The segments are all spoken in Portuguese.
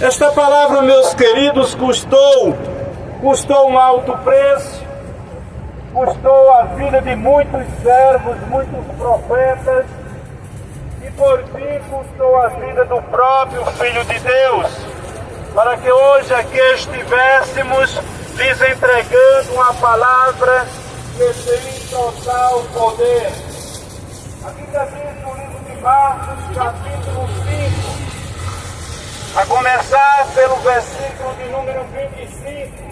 Esta palavra, meus queridos, custou um alto preço, custou a vida de muitos servos, muitos profetas, e por fim custou a vida do próprio Filho de Deus, para que hoje aqui estivéssemos lhes entregando uma palavra que tem total poder. A Bíblia diz no livro de Marcos, capítulo 5, a começar pelo versículo de número 25,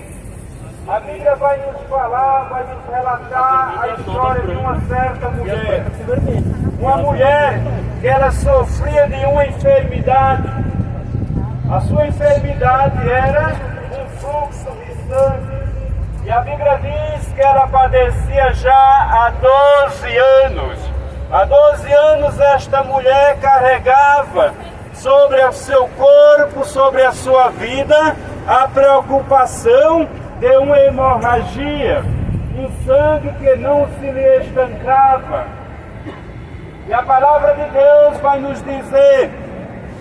a Bíblia vai nos falar, vai nos relatar a história de uma certa mulher. Uma mulher que ela sofria de uma enfermidade. A sua enfermidade era um fluxo de sangue. E a Bíblia diz que ela padecia já há 12 anos. Há 12 anos esta mulher carregava sobre o seu corpo, sobre a sua vida, a preocupação de uma hemorragia, um sangue que não se lhe estancava. E a palavra de Deus vai nos dizer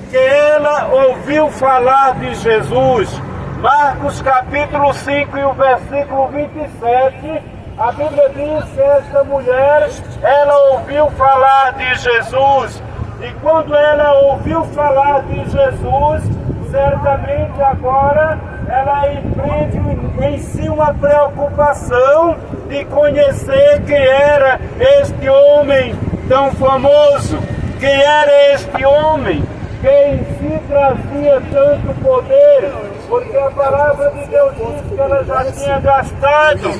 que ela ouviu falar de Jesus. Marcos capítulo 5 e o versículo 27, a Bíblia diz que esta mulher, ela ouviu falar de Jesus. E quando ela ouviu falar de Jesus, certamente agora ela empreende em si uma preocupação de conhecer quem era este homem tão famoso, quem era este homem que em si trazia tanto poder, porque a palavra de Deus diz que ela já tinha gastado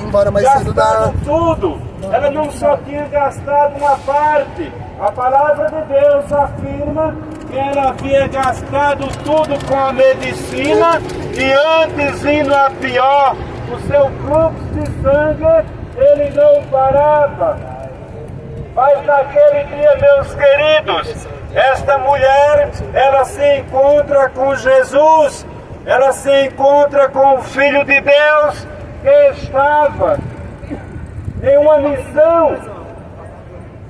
tudo, ela não só tinha gastado uma parte. A palavra de Deus afirma que ela havia gastado tudo com a medicina e antes indo a pior, o seu fluxo de sangue, ele não parava. Mas naquele dia, meus queridos, esta mulher, ela se encontra com Jesus, ela se encontra com o Filho de Deus que estava em uma missão.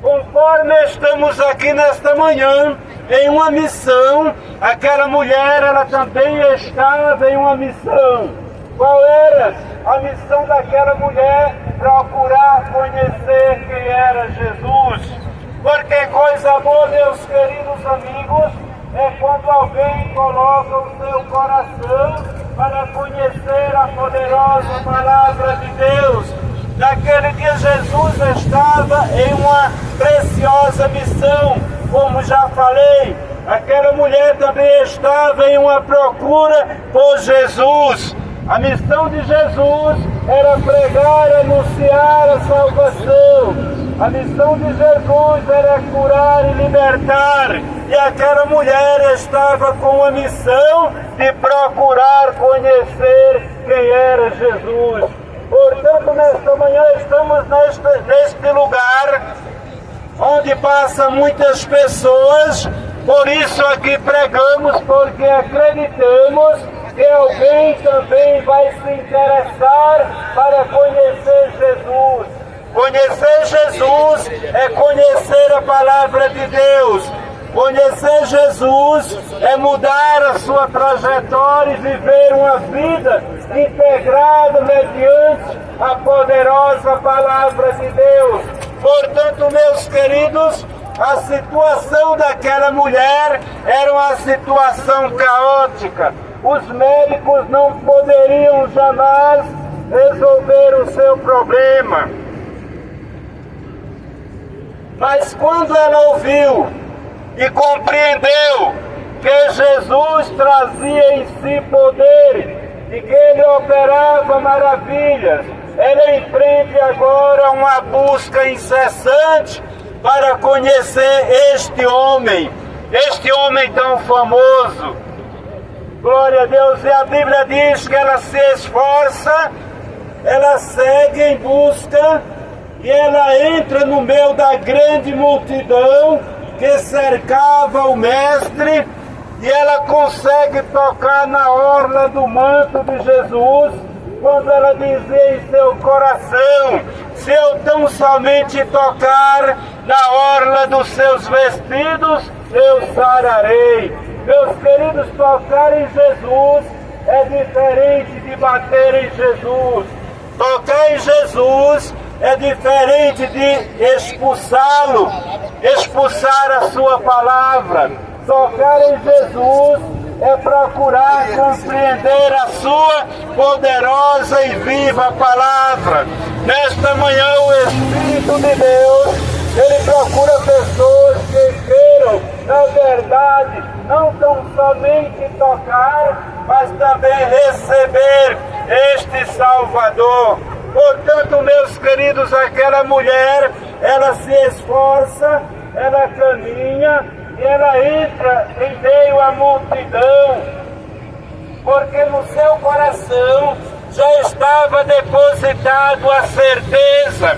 Conforme estamos aqui nesta manhã, em uma missão, aquela mulher, ela também estava em uma missão. Qual era a missão daquela mulher? Procurar conhecer quem era Jesus. Porque coisa boa, meus queridos amigos, é quando alguém coloca o seu coração para conhecer a poderosa palavra de Deus. Naquele dia Jesus estava em uma preciosa missão, como já falei. Aquela mulher também estava em uma procura por Jesus. A missão de Jesus era pregar e anunciar a salvação. A missão de Jesus era curar e libertar. E aquela mulher estava com a missão de procurar conhecer quem era Jesus. Portanto, nesta manhã estamos neste lugar onde passam muitas pessoas, por isso aqui pregamos, porque acreditamos que alguém também vai se interessar para conhecer Jesus. Conhecer Jesus é conhecer a palavra de Deus. Conhecer Jesus é mudar a sua trajetória e viver uma vida integrada mediante a poderosa palavra de Deus. Portanto, meus queridos, a situação daquela mulher era uma situação caótica. Os médicos não poderiam jamais resolver o seu problema. Mas quando ela ouviu e compreendeu que Jesus trazia em si poder e que ele operava maravilhas, ela empreende agora uma busca incessante para conhecer este homem tão famoso. Glória a Deus. E a Bíblia diz que ela se esforça, ela segue em busca e ela entra no meio da grande multidão que cercava o mestre, e ela consegue tocar na orla do manto de Jesus, quando ela dizia em seu coração: se eu tão somente tocar na orla dos seus vestidos, eu sararei. Meus queridos, tocar em Jesus é diferente de bater em Jesus. Tocar em Jesus é diferente de expulsá-lo, expulsar a sua palavra. Tocar em Jesus é procurar compreender a sua poderosa e viva palavra. Nesta manhã o Espírito de Deus, ele procura pessoas que queiram, na verdade, não tão somente tocar, mas também receber este Salvador. Portanto, meus queridos, aquela mulher, ela se esforça, ela caminha e ela entra em meio à multidão, porque no seu coração já estava depositado a certeza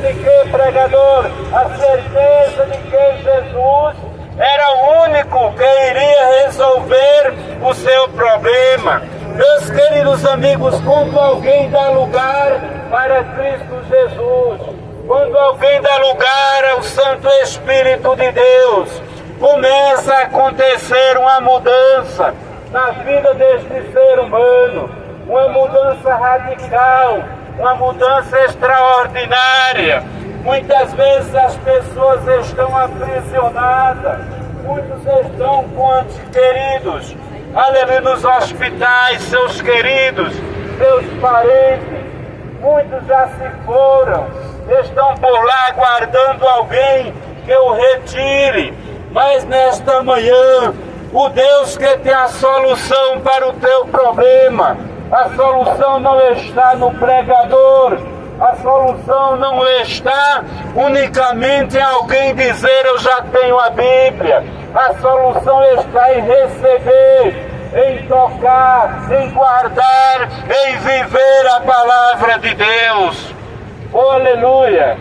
de que, pregador, a certeza de que Jesus era o único que iria resolver o seu problema. Meus queridos amigos, quando alguém dá lugar para Cristo Jesus, quando alguém dá lugar ao Santo Espírito de Deus, começa a acontecer uma mudança na vida deste ser humano, uma mudança radical, uma mudança extraordinária. Muitas vezes as pessoas estão aprisionadas, muitos estão com entes queridos, aleluia, nos hospitais, seus queridos, seus parentes, muitos já se foram, estão por lá aguardando alguém que o retire. Mas nesta manhã, o Deus que tem a solução para o teu problema, a solução não está no pregador, a solução não está unicamente em alguém dizer eu já tenho a Bíblia. A solução está em receber, em tocar, em guardar, em viver a palavra de Deus. Oh, aleluia!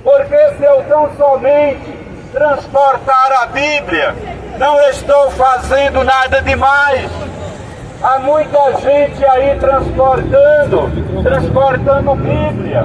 Porque se eu tão somente transportar a Bíblia, não estou fazendo nada demais. Há muita gente aí transportando Bíblia,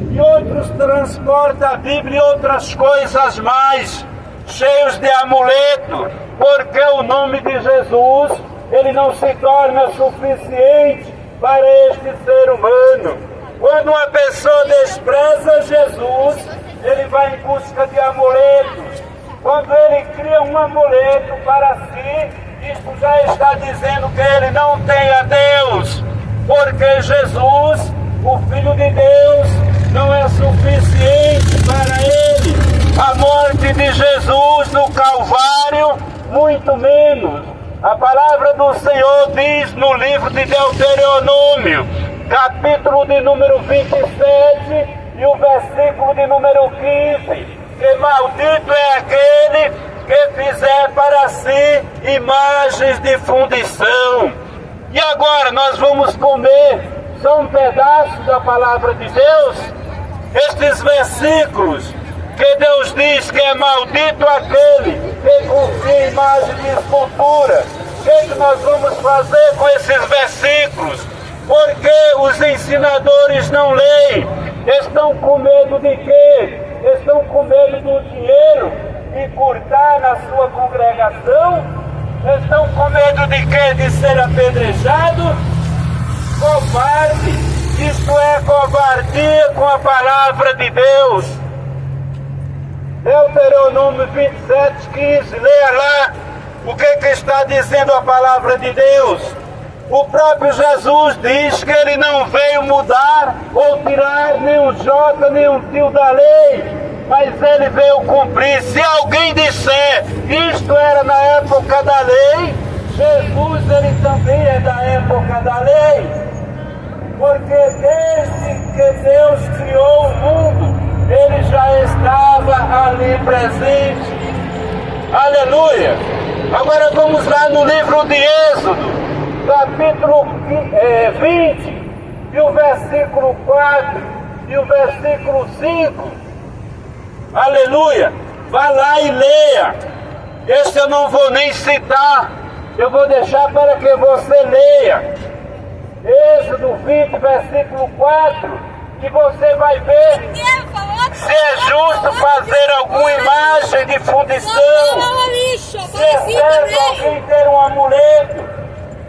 e outros transportam a Bíblia e outras coisas mais, cheios de amuleto, porque o nome de Jesus, ele não se torna suficiente para este ser humano. Quando uma pessoa despreza Jesus, ele vai em busca de amuletos. Quando ele cria um amuleto para si, isso já está dizendo que ele não tem a Deus, porque Jesus, o Filho de Deus, não é suficiente para ele. A morte de Jesus no Calvário, muito menos. A palavra do Senhor diz no livro de Deuteronômio, capítulo de número 27 e o versículo de número 15, que maldito é aquele que fizer para si imagens de fundição. E agora nós vamos comer só um pedaço da palavra de Deus. Estes versículos que Deus diz que é maldito aquele que confia em imagem de escultura. O que nós vamos fazer com esses versículos? Porque os ensinadores não leem. Estão com medo de quê? Estão com medo do dinheiro de curtar na sua congregação? Estão com medo de quê? De ser apedrejado? Covarde! Isto é covardia com a palavra de Deus. Deuteronômio 27:15, leia lá o que está dizendo a palavra de Deus. O próprio Jesus diz que ele não veio mudar ou tirar nem um jota nem um tio da lei, mas ele veio cumprir. Se alguém disser isto era na época da lei, Jesus ele também é da época da lei, porque desde que Deus criou o mundo, ele já estava ali presente. Aleluia! Agora vamos lá no livro de Êxodo, capítulo 20, e o versículo 4 e o versículo 5. Aleluia! Vá lá e leia. Esse eu não vou nem citar, eu vou deixar para que você leia. Êxodo 20, versículo 4, e você vai ver Se é justo fazer alguma imagem de fundição, se é certo alguém ter um amuleto,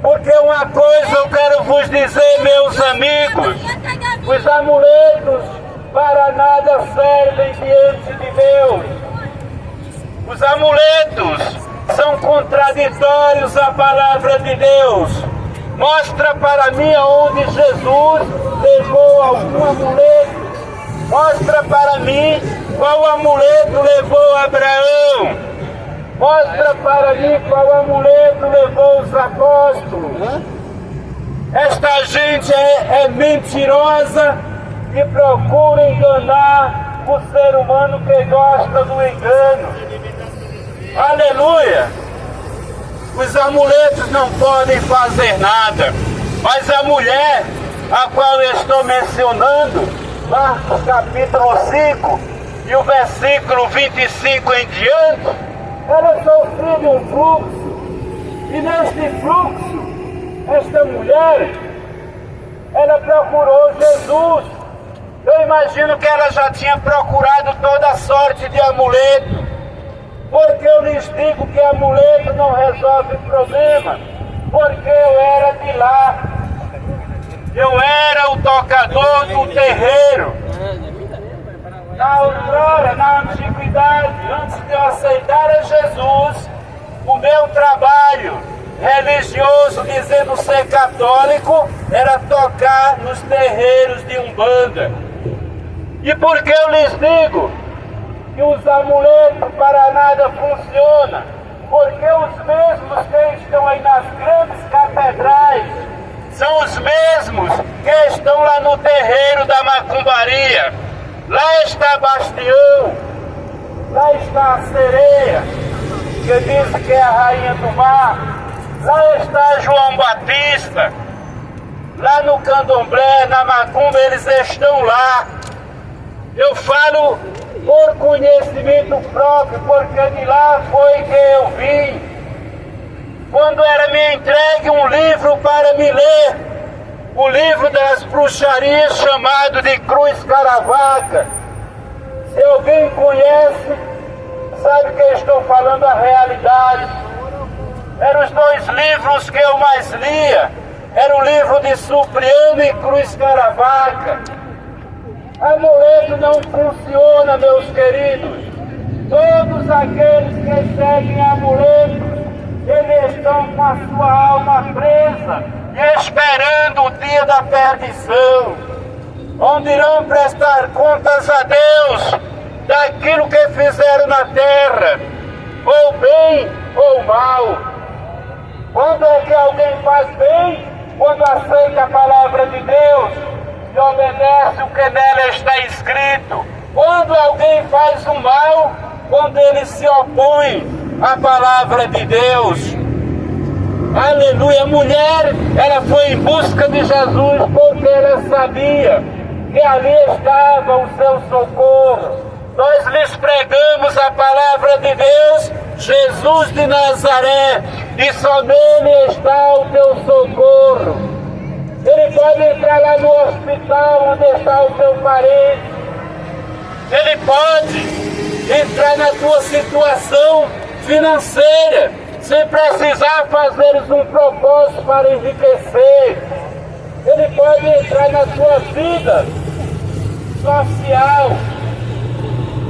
porque uma coisa eu quero vos dizer, meus amigos, os amuletos para nada servem diante de Deus. Os amuletos são contraditórios à palavra de Deus. Mostra para mim onde Jesus levou algum amuleto. Mostra para mim qual amuleto levou Abraão. Mostra para mim qual amuleto levou os apóstolos. Esta gente é mentirosa e procura enganar o ser humano que gosta do engano. Aleluia! Os amuletos não podem fazer nada, mas a mulher a qual eu estou mencionando, Marcos capítulo 5 e o versículo 25 em diante, ela sofreu de um fluxo, e neste fluxo, esta mulher, ela procurou Jesus. Eu imagino que ela já tinha procurado toda sorte de amuleto, porque eu lhes digo que amuleto não resolve problema, porque eu era de lá, eu era o tocador do terreiro. Na outrora, na antiguidade, antes de eu aceitar a Jesus, o meu trabalho religioso, dizendo ser católico, era tocar nos terreiros de Umbanda. E por que eu lhes digo que os amuletos para nada funcionam? Porque os mesmos que estão aí nas grandes catedrais são os mesmos que estão lá no terreiro da macumbaria. Lá está Bastião, lá está a sereia, que diz que é a rainha do mar. Lá está João Batista, lá no candomblé, na macumba, eles estão lá. Eu falo por conhecimento próprio, porque de lá foi que eu vim. Quando era me entregue um livro para me ler, o livro das bruxarias chamado de Cruz Caravaca. Se alguém conhece, sabe que eu estou falando a realidade. Eram os dois livros que eu mais lia. Era o livro de Supriano e Cruz Caravaca. Amuleto não funciona, meus queridos. Todos aqueles que seguem amuletos, eles estão com a sua alma presa e esperando o dia da perdição, onde irão prestar contas a Deus daquilo que fizeram na terra, ou bem ou mal. Quando é que alguém faz bem? Quando aceita a palavra de Deus e obedece o que nela está escrito. Quando alguém faz o mal, quando ele se opõe à palavra de Deus. Aleluia. A mulher, ela foi em busca de Jesus porque ela sabia que ali estava o seu socorro. Nós lhes pregamos a palavra de Deus, Jesus de Nazaré, e só nele está o teu socorro. Ele pode entrar lá no hospital onde está o teu parente. Ele pode entrar na tua situação financeira, sem precisar fazeres um propósito para enriquecer. Ele pode entrar na tua vida social.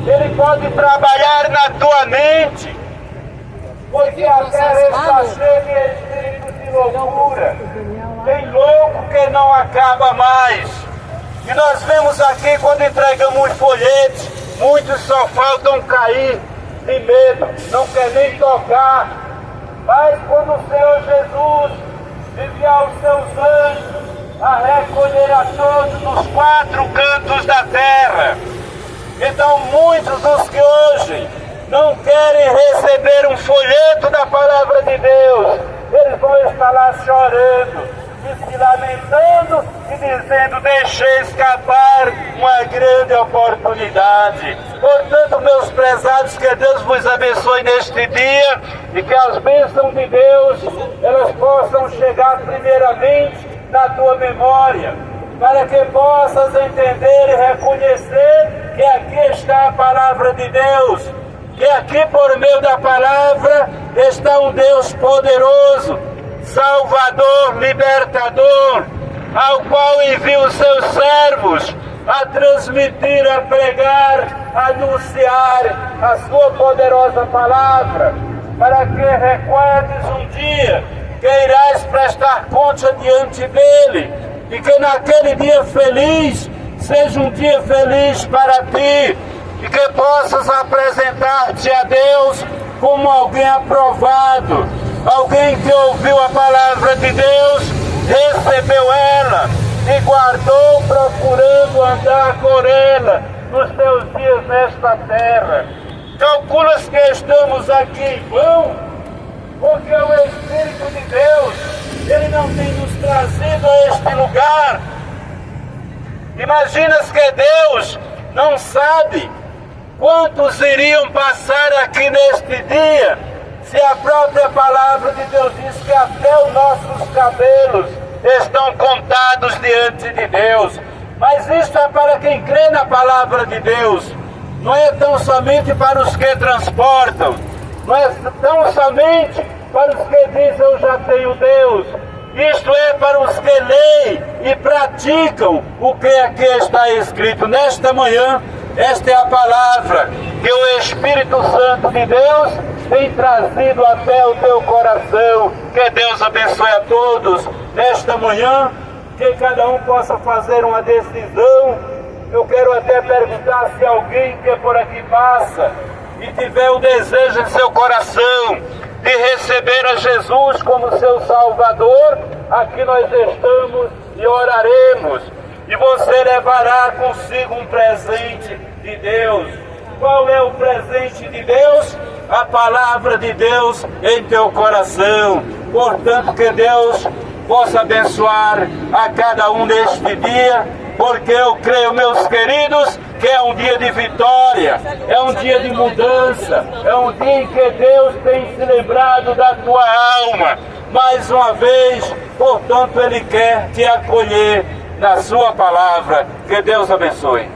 Ele pode trabalhar na tua mente, porque a terra está cheia de espíritos de loucura. Tem louco que não acaba mais. E nós vemos aqui, quando entregamos os folhetos, muitos só faltam cair de medo, não quer nem tocar. Mas quando o Senhor Jesus enviar os seus anjos a recolher a todos os quatro cantos da terra, então muitos dos que hoje não querem receber um folheto da palavra de Deus, eles vão estar lá chorando, se lamentando e dizendo: deixei escapar uma grande oportunidade. Portanto, meus prezados, que Deus vos abençoe neste dia e que as bênçãos de Deus, elas possam chegar primeiramente na tua memória. para que possas entender e reconhecer que aqui está a palavra de Deus, que aqui por meio da palavra está um Deus poderoso, Salvador, Libertador, ao qual envia os seus servos a transmitir, a pregar, a anunciar a sua poderosa palavra, para que recuerdes um dia que irás prestar conta diante dele, e que naquele dia feliz seja um dia feliz para ti, e que possas apresentar-te a Deus como alguém aprovado, alguém que ouviu a palavra de Deus, recebeu ela e guardou, procurando andar por ela nos teus dias nesta terra. Calculas que estamos aqui em vão, porque o Espírito de Deus, Ele não tem nos trazido a este lugar. Imaginas que Deus não sabe quantos iriam passar aqui neste dia, se a própria palavra de Deus diz que até os nossos cabelos estão contados diante de Deus. Mas isto é para quem crê na palavra de Deus, não é tão somente para os que transportam, não é tão somente para os que dizem eu já tenho Deus. Isto é para os que leem e praticam o que aqui está escrito. Nesta manhã, esta é a palavra que o Espírito Santo de Deus tem trazido até o teu coração. Que Deus abençoe a todos nesta manhã, que cada um possa fazer uma decisão. Eu quero até perguntar se alguém que por aqui passa e tiver o desejo em seu coração de receber a Jesus como seu Salvador, aqui nós estamos e oraremos, e você levará consigo um presente de Deus. Qual é o presente de Deus? A palavra de Deus em teu coração. Portanto, que Deus possa abençoar a cada um neste dia, porque eu creio, meus queridos, que é um dia de vitória, é um dia de mudança, é um dia em que Deus tem se lembrado da tua alma. Mais uma vez, portanto, Ele quer te acolher na sua palavra. Que Deus abençoe.